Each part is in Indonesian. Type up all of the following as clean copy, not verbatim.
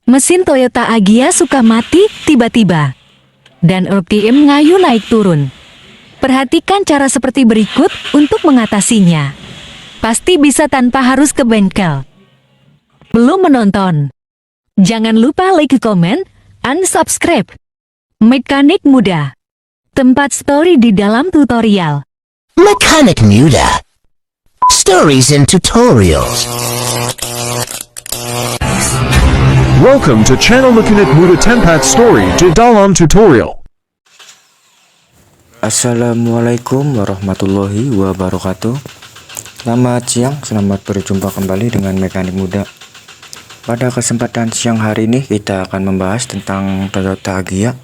Mesin Toyota Agya suka mati tiba-tiba, dan RPM ngayu naik turun. Perhatikan cara seperti berikut untuk mengatasinya. Pasti bisa tanpa harus ke bengkel. Belum menonton? Jangan lupa like, komen, unsubscribe. Mekanik muda. Tempat story di dalam tutorial. Mekanik Muda. Stories and tutorials. Welcome to channel Mekanik Muda Tempat Story di dalam tutorial. Assalamualaikum warahmatullahi wabarakatuh. Selamat siang, selamat berjumpa kembali dengan Mekanik Muda. Pada kesempatan siang hari ini kita akan membahas tentang Toyota Agya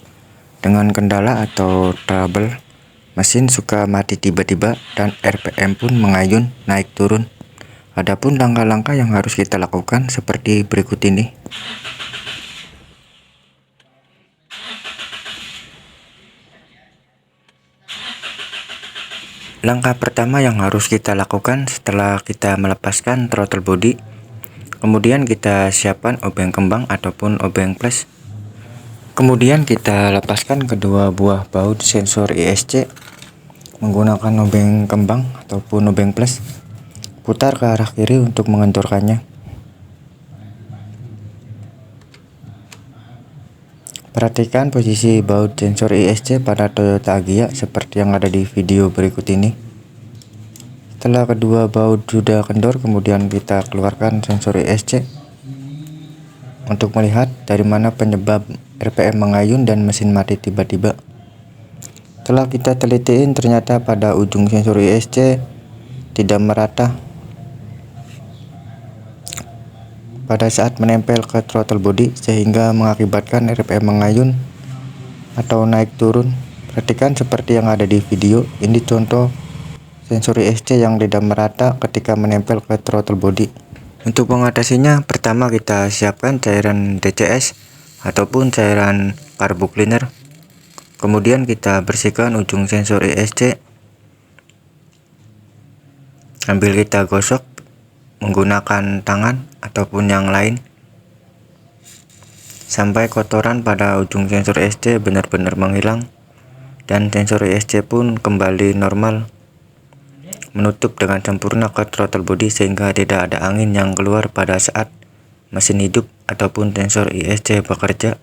dengan kendala atau trouble. Mesin suka mati tiba-tiba dan RPM pun mengayun naik turun. Adapun langkah-langkah yang harus kita lakukan seperti berikut ini. Langkah pertama yang harus kita lakukan setelah kita melepaskan throttle body, kemudian kita siapkan obeng kembang ataupun obeng plus. Kemudian kita lepaskan kedua buah baut sensor ESC menggunakan obeng kembang ataupun obeng plus. Putar ke arah kiri untuk mengendorkannya. Perhatikan posisi baut sensor ESC pada Toyota Agya seperti yang ada di video berikut ini. Setelah kedua baut sudah kendor, kemudian kita keluarkan sensor ESC untuk melihat dari mana penyebab RPM mengayun dan mesin mati tiba-tiba. Setelah kita telitiin, ternyata pada ujung sensor ESC tidak merata pada saat menempel ke throttle body sehingga mengakibatkan RPM mengayun atau naik turun. Perhatikan seperti yang ada di video. Ini contoh sensor ESC yang tidak merata ketika menempel ke throttle body. Untuk mengatasinya, pertama kita siapkan cairan DCS ataupun cairan carbo cleaner. Kemudian kita bersihkan ujung sensor ESC. Sambil kita gosok menggunakan tangan ataupun yang lain sampai kotoran pada ujung sensor ESC benar-benar menghilang dan sensor ESC pun kembali normal, menutup dengan sempurna ke throttle body sehingga tidak ada angin yang keluar pada saat mesin hidup ataupun sensor ESC bekerja.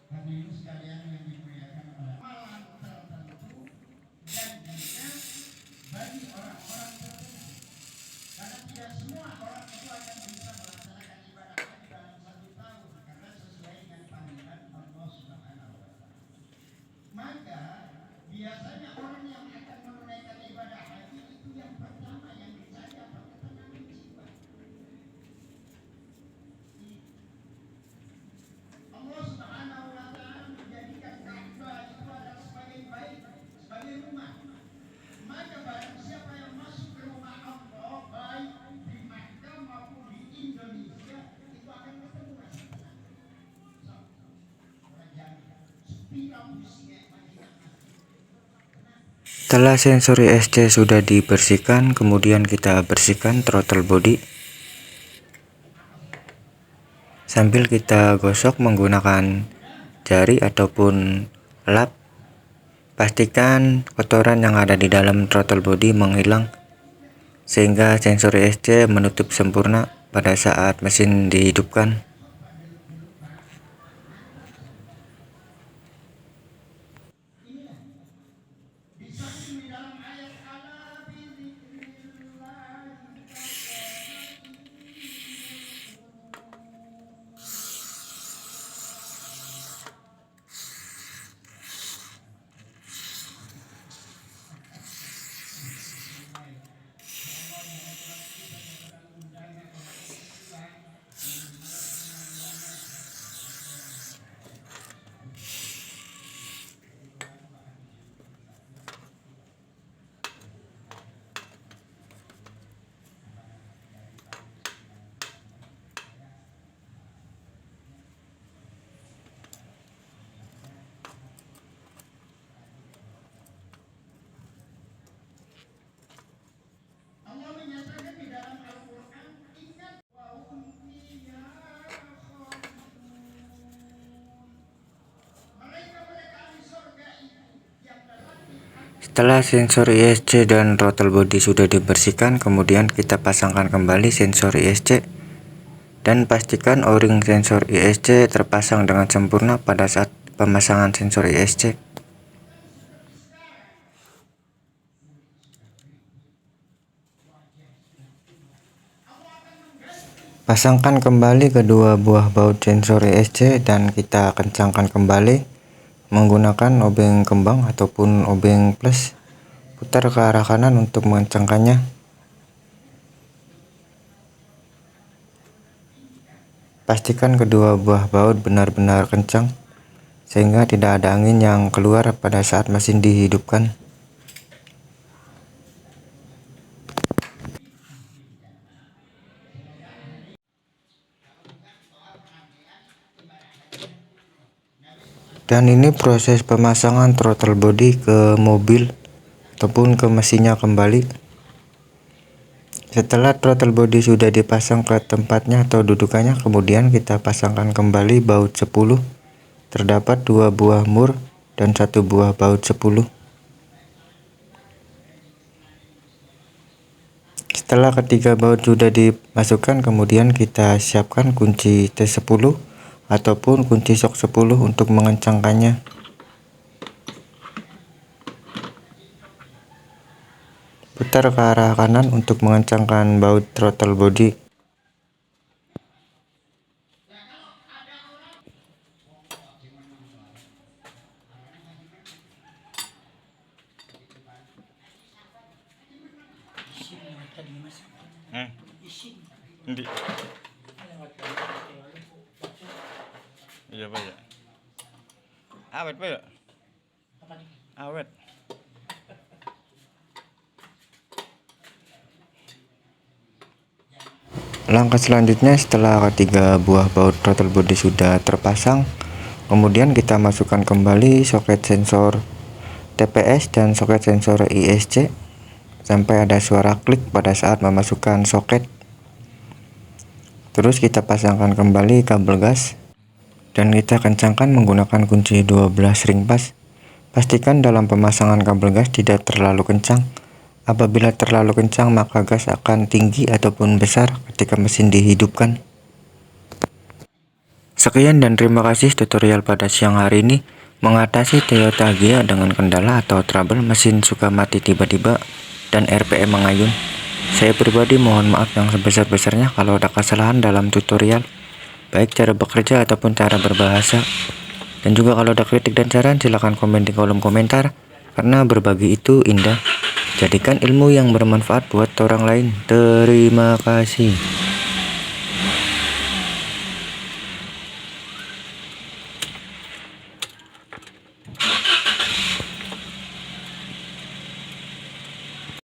Hadirin sekalian yang dimuliakan oleh Allah tertentu dan juga bagi orang-orang tertentu, karena tidak semua orang itu akan bisa melaksanakan ibadah haji dalam 1 tahun karena sesuai dengan panggilan Allah Subhanahu wa Ta'ala. Maka biasanya orang yang akan menunaikan ibadah haji itu yang pertama yang dicari apa? Ketenangan jiwa. Allah Subhanahu wa Ta'ala menjadikan Ka'bah itu adalah sebagai bait, sebagai rumah. Maka barang siapa yang masuk ke rumah Allah, baik di Makkah maupun di Indonesia, itu akan ketemu rasa tenang. Setelah sensor ESC sudah dibersihkan, kemudian kita bersihkan throttle body sambil kita gosok menggunakan jari ataupun lap. Pastikan kotoran yang ada di dalam throttle body menghilang sehingga sensor ESC menutup sempurna pada saat mesin dihidupkan. Setelah sensor ISC dan throttle body sudah dibersihkan, kemudian kita pasangkan kembali sensor ISC dan pastikan o-ring sensor ISC terpasang dengan sempurna pada saat pemasangan sensor ISC. Pasangkan kembali kedua buah baut sensor ISC dan kita kencangkan kembali menggunakan obeng kembang ataupun obeng plus. Putar ke arah kanan untuk mengencangkannya. Pastikan kedua buah baut benar-benar kencang sehingga tidak ada angin yang keluar pada saat mesin dihidupkan. Dan ini proses pemasangan throttle body ke mobil ataupun ke mesinnya kembali. Setelah throttle body sudah dipasang ke tempatnya atau dudukannya, kemudian kita pasangkan kembali baut 10. Terdapat 2 buah mur dan 1 buah baut 10. Setelah ketiga baut sudah dimasukkan, kemudian kita siapkan kunci T10 ataupun kunci shock 10 untuk mengencangkannya. Putar ke arah kanan untuk mengencangkan baut throttle body. Iya Pak ya. Awet Pak ya. Awet. Langkah selanjutnya, setelah ketiga buah baut throttle body sudah terpasang, kemudian kita masukkan kembali soket sensor TPS dan soket sensor ISC sampai ada suara klik pada saat memasukkan soket. Terus kita pasangkan kembali kabel gas dan kita kencangkan menggunakan kunci 12 ring pas. Pastikan dalam pemasangan kabel gas tidak terlalu kencang. Apabila terlalu kencang maka gas akan tinggi ataupun besar ketika mesin dihidupkan. Sekian dan terima kasih tutorial pada siang hari ini mengatasi Toyota Agya dengan kendala atau trouble mesin suka mati tiba-tiba dan RPM mengayun. Saya pribadi mohon maaf yang sebesar-besarnya kalau ada kesalahan dalam tutorial, baik cara bekerja ataupun cara berbahasa. Dan juga kalau ada kritik dan saran silahkan komen di kolom komentar, karena berbagi itu indah. Jadikan ilmu yang bermanfaat buat orang lain. Terima kasih.